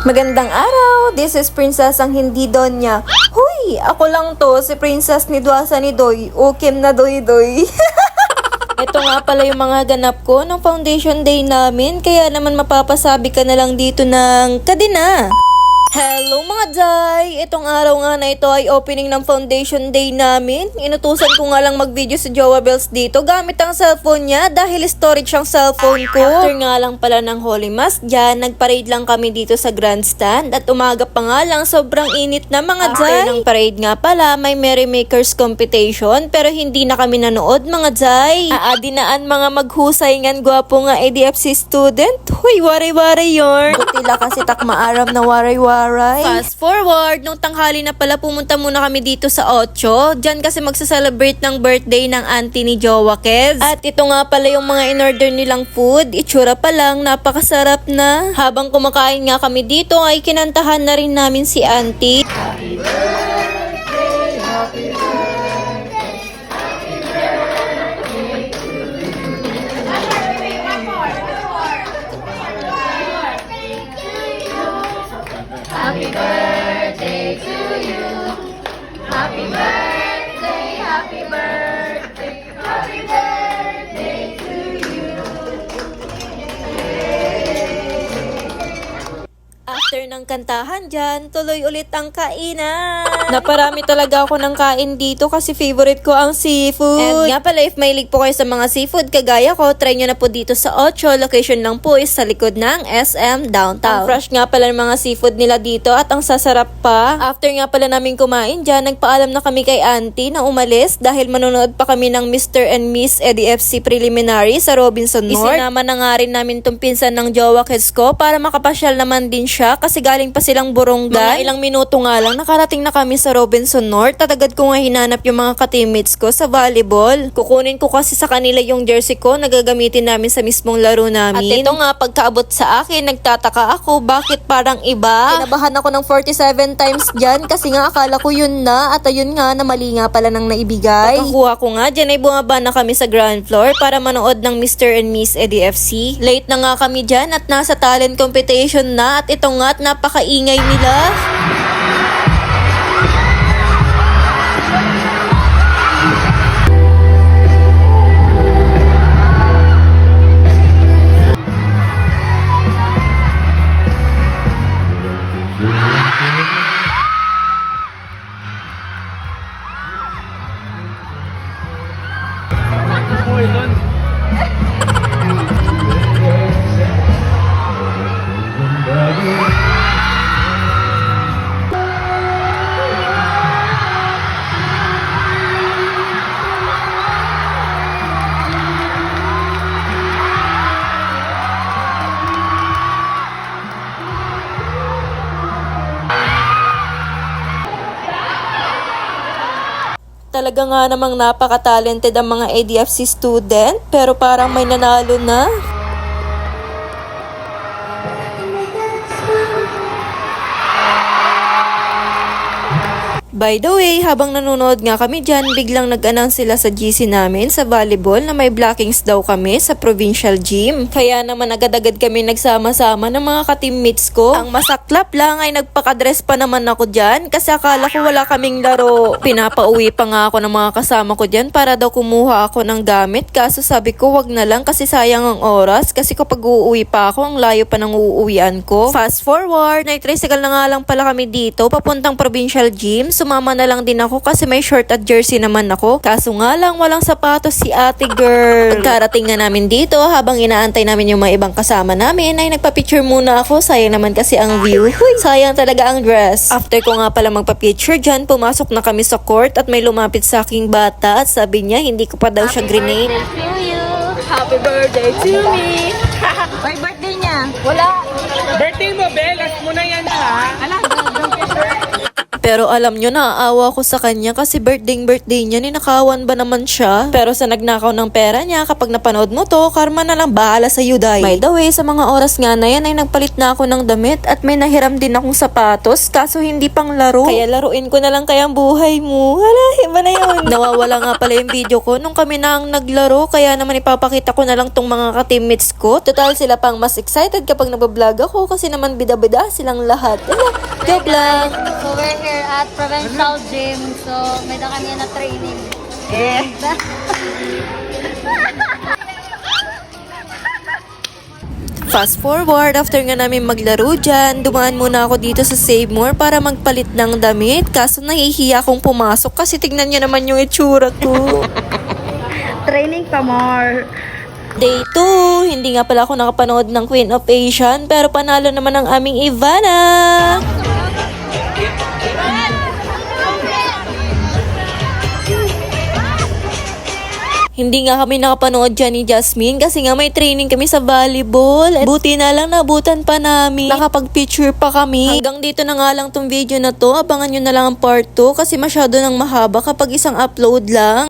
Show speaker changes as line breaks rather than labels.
Magandang araw! This is Princess ang hindi Donya. Huy! Ako lang to, si Princess ni Dwasa ni Doy. Ukim na doy-doy. Ito nga pala yung mga ganap ko ng foundation day namin. Kaya naman mapapasabi ka na lang dito ng kadina. Hello mga Day! Itong araw nga na ito ay opening ng foundation day namin. Inutusan ko nga lang mag-video si Jowa Bells dito gamit ang cellphone niya dahil storage ang cellphone ko. After nga lang pala ng Holy Mass dyan, nag-parade lang kami dito sa grandstand at umaga pa nga lang sobrang init na mga Day. After ng parade nga pala, may Merrymakers competition pero hindi na kami nanood mga Day. Aadinaan mga maghusay ngan gwapo nga ADFC student. Huy, waray-waray yorn. Butila kasi takmaaram na waray-waray. Fast forward, nung tanghali na pala pumunta muna kami dito sa 8. Diyan kasi magsa-celebrate ng birthday ng auntie ni Jowa Kez. At ito nga pala yung mga in-order nilang food. Itsura pa lang, napakasarap na. Habang kumakain nga kami dito ay kinantahan na rin namin si auntie. Happy birthday, happy birthday, happy birthday to you. Happy birthday to you. Happy birthday, happy birthday, happy birthday to you. After ng kantahan dyan, tuloy ulit ang kainan. Naparami talaga ako ng kain dito kasi favorite ko ang seafood. And nga pala, if mahilig po kayo sa mga seafood kagaya ko, try nyo na po dito sa 8. Location lang po is sa likod ng SM Downtown. Ang fresh nga pala ng mga seafood nila dito at ang sasarap pa. After nga pala namin kumain dyan, nagpaalam na kami kay auntie na umalis dahil manonood pa kami ng Mr. and Miss EDFC Preliminary sa Robinson North. Isinama na nga rin namin tong pinsan ng Jowa Kez ko para makapasyal naman din siya kasi galing pa silang Buronggan. Mga ilang minuto nga lang, nakarating na kami sa Robinson North. Tatagad ko nga hinanap yung mga ka-teammates ko sa volleyball. Kukunin ko kasi sa kanila yung jersey ko na gagamitin namin sa mismong laro namin. At ito nga, pagkaabot sa akin, nagtataka ako bakit parang iba. Kinabahan ako ng 47 times dyan kasi nga akala ko yun na at ayun nga na mali nga pala nang naibigay. Pagkakuha ko nga dyan ay bumaba na kami sa ground floor para manood ng Mr. and Miss EDFC. Late na nga kami dyan at nasa talent competition na at ito nga at napakaingay nila. Talaga nga namang napaka-talented ang mga ADFC student pero parang may nanalo na. By the way, habang nanonood nga kami dyan, biglang nag-announce sila sa GC namin sa volleyball na may blockings daw kami sa provincial gym. Kaya naman agad-agad kami nagsama-sama ng mga ka-teammates ko. Ang masaklap lang ay nagpakadress pa naman ako dyan kasi akala ko wala kaming laro. Pinapauwi pa nga ako ng mga kasama ko dyan para daw kumuha ako ng gamit. Kaso sabi ko wag na lang kasi sayang ang oras kasi kapag uuwi pa ako, ang layo pa ng uuwian ko. Fast forward, nag-tricycle na nga lang pala kami dito papuntang provincial gym. Sumama na lang din ako kasi may short at jersey naman ako. Kaso nga lang walang sapatos si ate girl. Pagkarating na namin dito, habang inaantay namin yung mga ibang kasama namin, ay nagpa-picture muna ako. Sayang naman kasi ang view. Sayang talaga ang dress. After ko nga pala magpa-picture dyan, pumasok na kami sa court at may lumapit sa aking bata at sabi niya hindi ko pa daw siya grenade.
Happy birthday to me! May birthday niya? Wala!
Birthday mo, Bel. Last mo na yan, ha?
Ala,
Pero alam nyo, naaawa ko sa kanya kasi birthday niya, ninakawan ba naman siya? Pero sa nagnakaw ng pera niya, kapag napanood mo to, karma na lang, bahala sa Day. By the way, sa mga oras nga na yan ay nagpalit na ako ng damit at may nahiram din akong sapatos, kaso hindi pang laro. Kaya laruin ko na lang kaya ang buhay mo. Hala, iba na yun. Nawawala nga pala yung video ko nung kami na ang naglaro, kaya naman ipapakita ko na lang tong mga ka-teammates ko. Total, sila pang mas excited kapag nagbablog ako kasi naman bida-bida silang lahat. Joke lang.
So we're here at Provincial Gym. So may na kami na training.
Fast forward, after nga namin maglaro dyan, dumaan muna ako dito sa Save More para magpalit ng damit. Kaso nahihiya akong pumasok kasi tignan niyo naman yung itsura ko.
Training pa more.
Day 2, hindi nga pala ako nakapanood ng Queen of Asian, pero panalo naman ang aming Ivana. Hindi nga kami nakapanood dyan ni Jasmine kasi nga may training kami sa volleyball. Buti na lang nabutan pa namin. Nakapag-picture pa kami. Hanggang dito na nga lang tong video na to. Abangan nyo na lang ang part 2 kasi masyado nang mahaba kapag isang upload lang.